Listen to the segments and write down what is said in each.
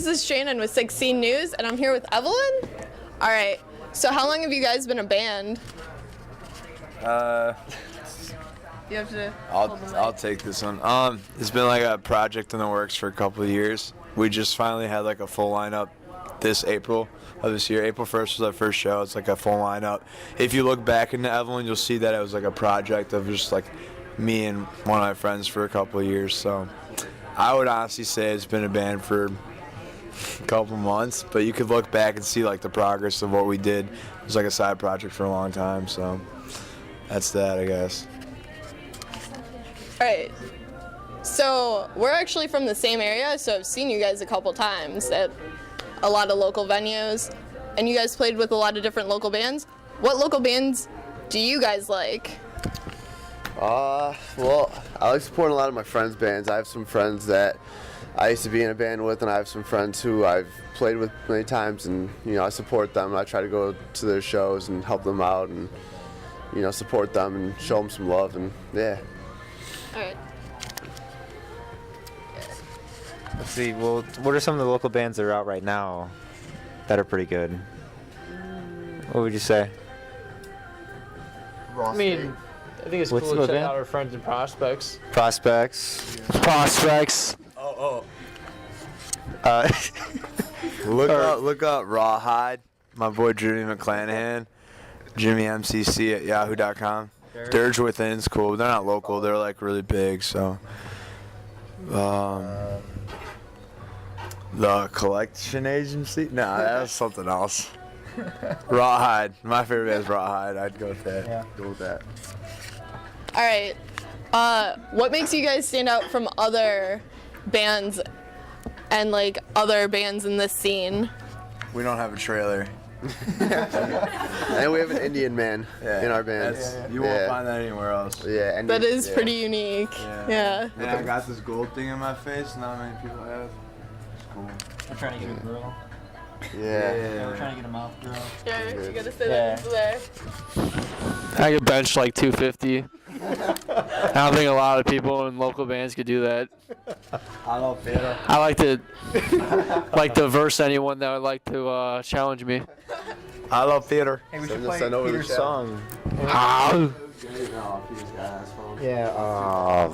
this is Shannon with 16 News, and I'm here with Evelynn. All right, so how long have you guys been a band? You have to hold the mic. I'll take this one. It's been like a project in the works for a couple of years. We just finally had like a full lineup this April of this year. April 1st was our first show. It's like a full lineup. If you look back into Evelynn, you'll see that it was like a project of just like me and one of my friends for a couple of years. So I would honestly say it's been a band for a couple months, but you could look back and see like the progress of what we did. It was like a side project for a long time, so that's that, I guess. All right, so we're actually from the same area, so I've seen you guys a couple times at a lot of local venues, and you guys played with a lot of different local bands. What local bands do you guys like? Well, I like supporting a lot of my friends' bands. I have some friends that I used to be in a band with, and I have some friends who I've played with many times, and I support them. I try to go to their shows and help them out, and support them and show them some love, and yeah. All right. Let's see. Well, what are some of the local bands that are out right now that are pretty good? What would you say? I mean, I think it's What's cool the to check band? out our friends and prospects. Prospects. Prospects. Look up Rawhide, my boy Jimmy McClanahan, Jimmy MCC at yahoo.com. Dirge Within's cool. They're not local. They're like really big. So, the Collection Agency? No, that's something else. Rawhide. My favorite is Rawhide. I'd go with that. Yeah. Go with that. All right. What makes you guys stand out from other bands and like other bands in this scene? We don't have a trailer. And we have an Indian man in our band. You won't find that anywhere else. Yeah, and That is pretty unique. Yeah. And I got this gold thing in my face. Not many people have. It's cool. I'm trying to get a girl. Yeah. We're trying to get a mouth girl. Sure, you gotta say Yeah. that there. I could bench like 250. I don't think a lot of people in local bands could do that. I like to verse anyone that would like to challenge me. I love theater. Hey, we Send should us play an over the Peter's chat. song. Ah. Yeah.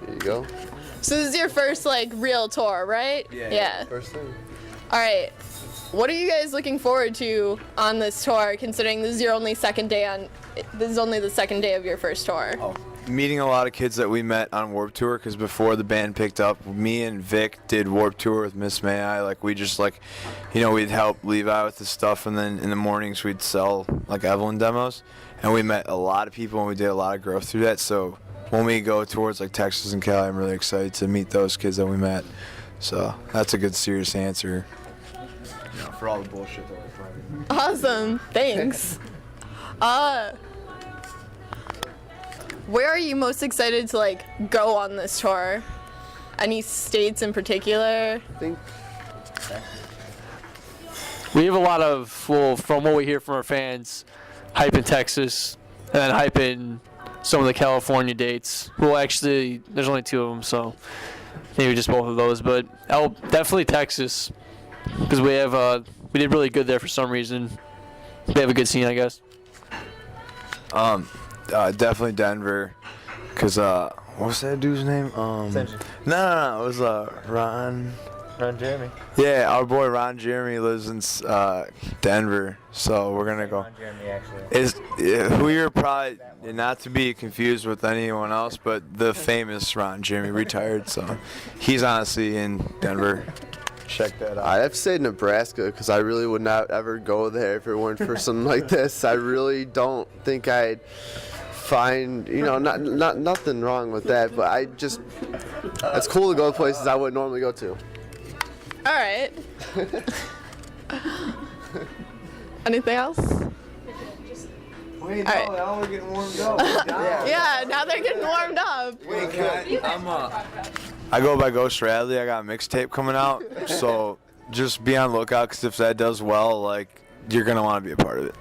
There you go. So this is your first like real tour, right? Yeah. First thing. All right. What are you guys looking forward to on this tour, considering this is your only second day on? This is only the second day of your first tour. Meeting a lot of kids that we met on Warped Tour, because before the band picked up, me and Vic did Warped Tour with Miss May I. Like we just we'd help Levi with the stuff, and then in the mornings we'd sell like Evelynn demos, and we met a lot of people and we did a lot of growth through that. So when we go towards like Texas and Cali, I'm really excited to meet those kids that we met. So that's a good serious answer. For all the bullshit that we're fighting. Awesome. Thanks. Where are you most excited to like go on this tour? Any states in particular? I think We have a lot of, well, from what we hear from our fans, hype in Texas, and then hype in some of the California dates. Well, actually, there's only 2 of them, so maybe just both of those. But definitely Texas, because we did really good there for some reason. They have a good scene, I guess. Definitely Denver, cause what's that dude's name? No, it was Ron. Ron Jeremy. Yeah, our boy Ron Jeremy lives in Denver, so we're gonna go. Ron Jeremy, actually. Who you're probably not to be confused with anyone else, but the famous Ron Jeremy retired, so he's honestly in Denver. Check that out. I have to say Nebraska, because I really would not ever go there if it weren't for something like this. I really don't think I'd find, not nothing wrong with that, but it's cool to go to places I wouldn't normally go to. All right. Anything else? Wait, All right. now we're getting warmed up. Yeah, now they're getting warmed up. Wait, I go by Ghost Radley. I got a mixtape coming out, so just be on lookout, because if that does well, like, you're gonna want to be a part of it.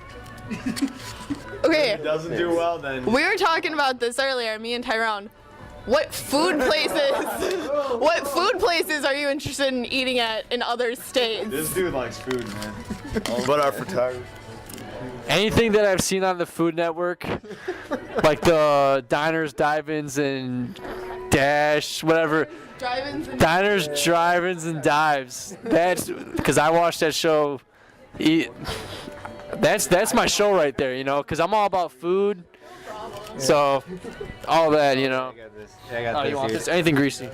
Okay. If it doesn't do well, then We were talking about this earlier, me and Tyrone. what food places are you interested in eating at in other states? This dude likes food, man. But our photographer. Anything that I've seen on the Food Network, like the diners, dive-ins, and dash, whatever. Diners, drive-ins, and dives. That's because I watched that show. That's my show right there, you know, because I'm all about food. So, all that, you know. I got this. I got Oh, this. you want dude. this? Anything greasy.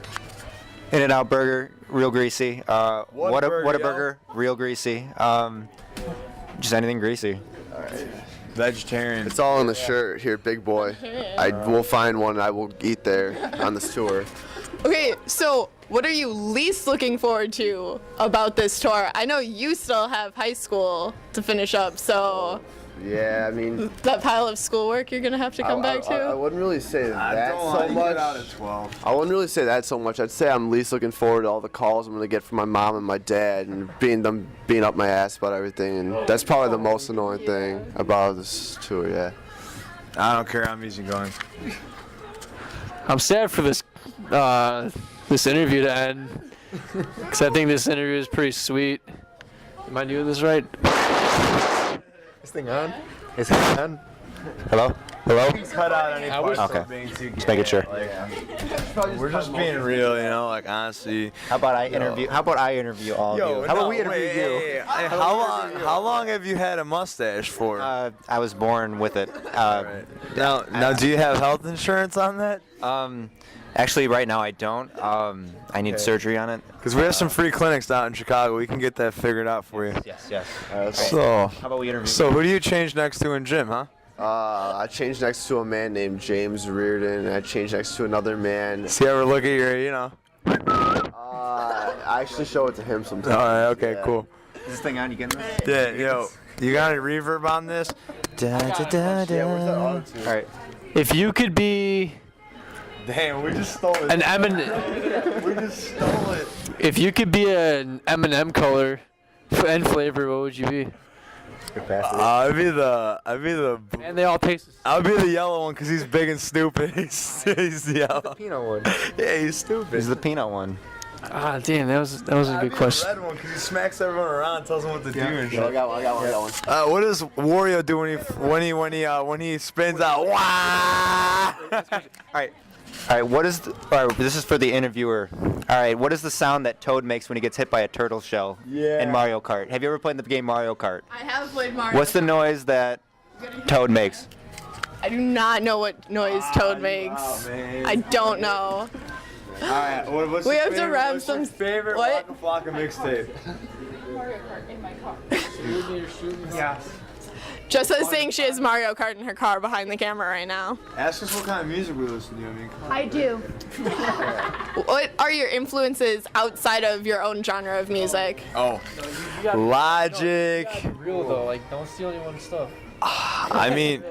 In-N-Out Burger, real greasy. What a yo? burger, real greasy. Just anything greasy. Vegetarian. It's all in the shirt here, big boy. I will find one and I will eat there on this tour. Okay, so what are you least looking forward to about this tour? I know you still have high school to finish up, so Yeah, I mean, that pile of schoolwork you're gonna have to come back to. I wouldn't really say I that don't so want to much. get out at 12. I wouldn't really say that so much. I'd say I'm least looking forward to all the calls I'm gonna get from my mom and my dad and being up my ass about everything, and that's probably the most annoying thing about this tour. Yeah. I don't care. I'm easy going. I'm sad for this interview to end, because I think this interview is pretty sweet. Am I doing this right? This thing on? Is it on? Hello? Hello? Cut out any I wish- parts Okay. of being too Just making sure. We're just being real, you know, like honestly. How about I interview? How about I interview all of you? How about we interview you? Hey, how long have you had a mustache for? I was born with it. Now, do you have health insurance on that? Actually, right now I don't. I need surgery on it. Because we have some free clinics out in Chicago. We can get that figured out for you. Yes. So, How about we interview? so who do you change next to in gym, huh? I changed next to a man named James Reardon, and I changed next to another man. See, ever look at your, you know? I actually show it to him sometimes. All right, okay, Yeah. cool. Is this thing on? You getting this? Yeah, yo, you got any reverb on this? Yeah, where's that auto-tune? All right. If you could be Damn, we just stole it. an M&M, We just stole it. if you could be an M&M color and flavor, what would you be? I'd be the And they all taste the same. I'll be the yellow one because he's big and stupid. He's the yellow. Peanut one. Yeah, he's stupid. This is the peanut one. Ah, damn, that was a I'd good be question. the red one because he smacks everyone around, tells them what to do and Yo, I shit. got one. What does Wario do when he spins out? Wah! All right. What is? All right. This is for the interviewer. All right. What is the sound that Toad makes when he gets hit by a turtle shell Yeah. in Mario Kart? Have you ever played the game Mario Kart? I have played Mario. What's the noise that Toad makes? I do not know what noise Toad makes. man. I don't know. All right, what's We your have to favorite, wrap what's your some- favorite what? Waka Flocka mixtape? Just as saying she has Mario Kart in her car behind the camera right now. Ask us what kind of music we listen to. I mean, come on. I do. What are your influences outside of your own genre of music? Oh, Logic. Real though, like don't steal anyone's stuff. I mean,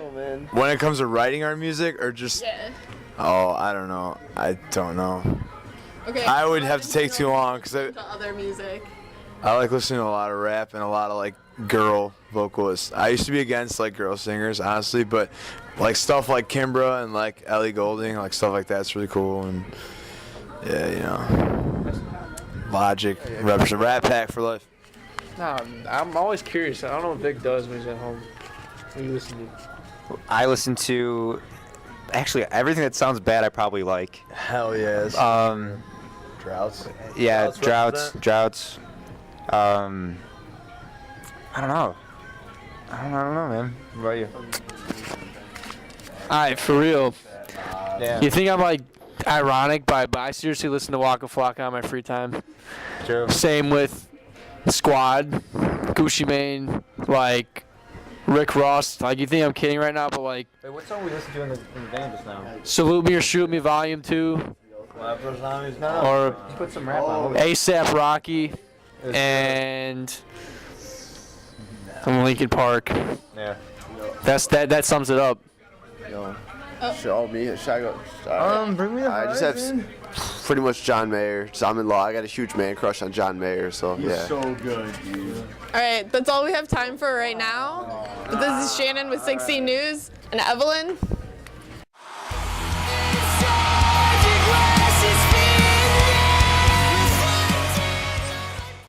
when it comes to writing our music or just, Yeah. oh, I don't know. I don't know. Okay. I would have to take too long because To other music. I like listening to a lot of rap and a lot of like girl vocalists. I used to be against like girl singers, honestly, but like stuff like Kimbra and like Ellie Goulding, like stuff like that's really cool. And yeah, you know, Logic, represent Rat Pack for life. Nah, I'm always curious. I don't know what Vic does when he's at home. What do you listen to? I listen to. Actually, everything that sounds bad, I probably like. Hell yes. Droughts. Yeah, Droughts droughts. I don't know. I don't know, man. What about you? Alright, for real. Yeah. You think I'm like ironic, but I seriously listen to Waka Flocka on my free time. True. Same with Squad, Gucci Mane, like Rick Ross. Like you think I'm kidding right now, but like Wait, what song we listened to in the van just now? Salute Me or Shoot Me Volume 2, or Put some rap on. ASAP Rocky, and from Linkin Park. Yeah. That sums it up. Yo. Show me. Should I go? Bring me the I just have pretty much John Mayer. So I'm in law. I got a huge man crush on John Mayer. So yeah. So good, dude. All right, that's all we have time for right now. But this is Shannon with 16 News and Evelyn.